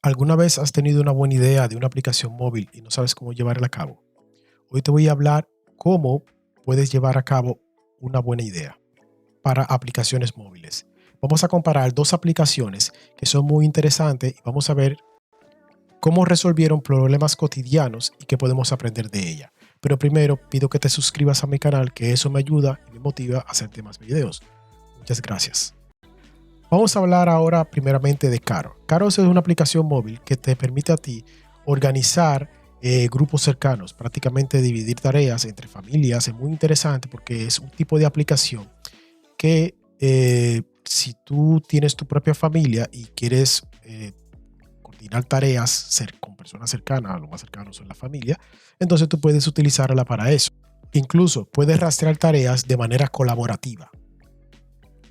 ¿Alguna vez has tenido una buena idea de una aplicación móvil y no sabes cómo llevarla a cabo? Hoy te voy a hablar cómo puedes llevar a cabo una buena idea para aplicaciones móviles. Vamos a comparar dos aplicaciones que son muy interesantes y vamos a ver cómo resolvieron problemas cotidianos y qué podemos aprender de ella. Pero primero pido que te suscribas a mi canal, que eso me ayuda y me motiva a hacerte más videos. Muchas gracias. Vamos a hablar ahora primeramente de Caro. Caro es una aplicación móvil que te permite a ti organizar grupos cercanos, prácticamente dividir tareas entre familias. Es muy interesante porque es un tipo de aplicación que si tú tienes tu propia familia y quieres coordinar tareas con personas cercanas, lo más cercano son la familia, entonces tú puedes utilizarla para eso. Incluso puedes rastrear tareas de manera colaborativa.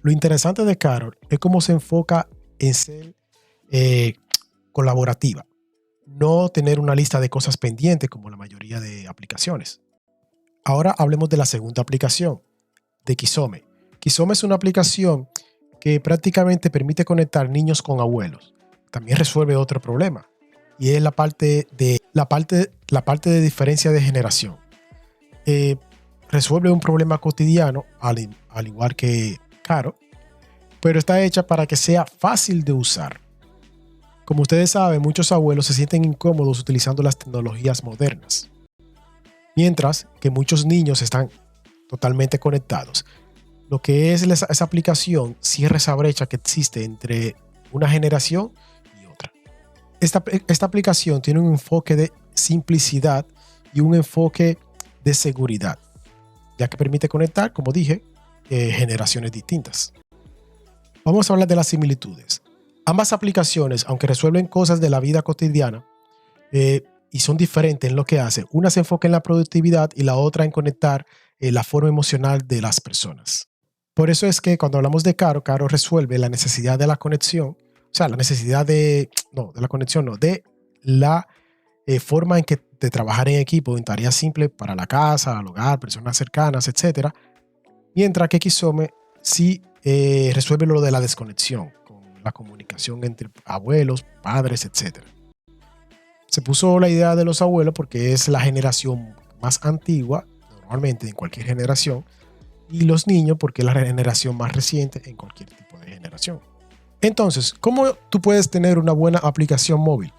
Lo interesante de Carol es cómo se enfoca en ser colaborativa, no tener una lista de cosas pendientes como la mayoría de aplicaciones. Ahora hablemos de la segunda aplicación, de Kisome. Kisome es una aplicación que prácticamente permite conectar niños con abuelos. También resuelve otro problema y es la parte de diferencia de generación. Resuelve un problema cotidiano al igual que Caro, pero está hecha para que sea fácil de usar. Como ustedes saben, muchos abuelos se sienten incómodos utilizando las tecnologías modernas, mientras que muchos niños están totalmente conectados. Lo que es esa aplicación cierra esa brecha que existe entre una generación y otra. Esta aplicación tiene un enfoque de simplicidad y un enfoque de seguridad, ya que permite conectar, como dije, generaciones distintas. Vamos a hablar de las similitudes. Ambas aplicaciones, aunque resuelven cosas de la vida cotidiana y son diferentes en lo que hace, una se enfoca en la productividad y la otra en conectar la forma emocional de las personas. Por eso es que cuando hablamos de Caro, Caro resuelve la necesidad de la conexión, o sea, la necesidad de la forma en que de trabajar en equipo en tareas simples para la casa, el hogar, personas cercanas, etc. Mientras que Kisome sí resuelve lo de la desconexión, con la comunicación entre abuelos, padres, etc. Se puso la idea de los abuelos porque es la generación más antigua, normalmente en cualquier generación, y los niños porque es la generación más reciente en cualquier tipo de generación. Entonces, ¿cómo tú puedes tener una buena aplicación móvil?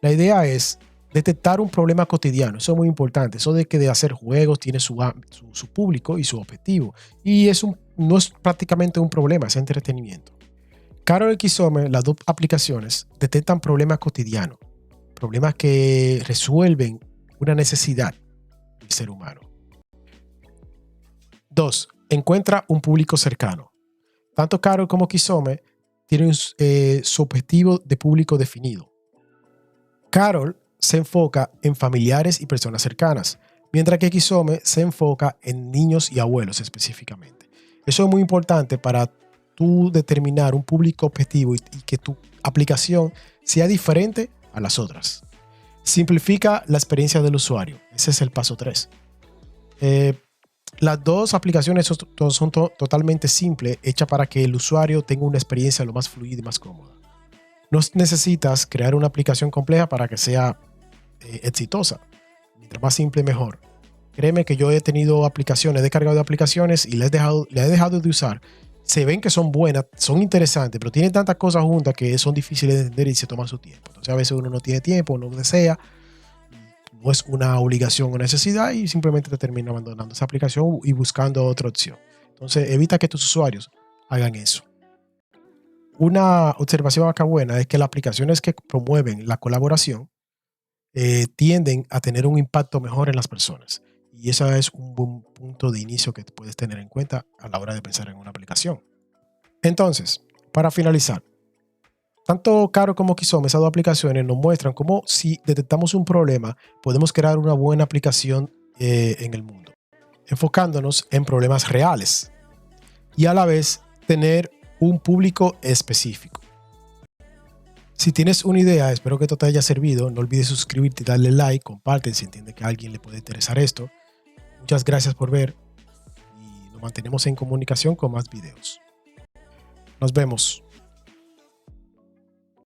La idea es detectar un problema cotidiano. Eso es muy importante. Eso de que de hacer juegos tiene su público y su objetivo. Y no es prácticamente un problema, es entretenimiento. Caro y Kisome, las dos aplicaciones, detectan problemas cotidianos. Problemas que resuelven una necesidad del ser humano. 2. Encuentra un público cercano. Tanto Caro como Kisome tienen su objetivo de público definido. Carol se enfoca en familiares y personas cercanas, mientras que Kisome se enfoca en niños y abuelos específicamente. Eso es muy importante para tú determinar un público objetivo y que tu aplicación sea diferente a las otras. Simplifica la experiencia del usuario. Ese es el paso 3. Las dos aplicaciones son totalmente simples, hechas para que el usuario tenga una experiencia lo más fluida y más cómoda. No necesitas crear una aplicación compleja para que sea exitosa. Mientras más simple, mejor. Créeme que yo he tenido aplicaciones, he descargado de aplicaciones y las he dejado de usar. Se ven que son buenas, son interesantes, pero tienen tantas cosas juntas que son difíciles de entender y se toma su tiempo. Entonces a veces uno no tiene tiempo, no desea, no es una obligación o necesidad y simplemente te termina abandonando esa aplicación y buscando otra opción. Entonces evita que tus usuarios hagan eso. Una observación acá buena es que las aplicaciones que promueven la colaboración tienden a tener un impacto mejor en las personas. Y ese es un buen punto de inicio que puedes tener en cuenta a la hora de pensar en una aplicación. Entonces, para finalizar, tanto Caro como Kisome, esas dos aplicaciones nos muestran cómo si detectamos un problema, podemos crear una buena aplicación en el mundo, enfocándonos en problemas reales y a la vez tener un público específico. Si tienes una idea, espero que esto te haya servido. No olvides suscribirte y darle like, comparte si entiende que a alguien le puede interesar esto. Muchas gracias por ver y nos mantenemos en comunicación con más videos. Nos vemos.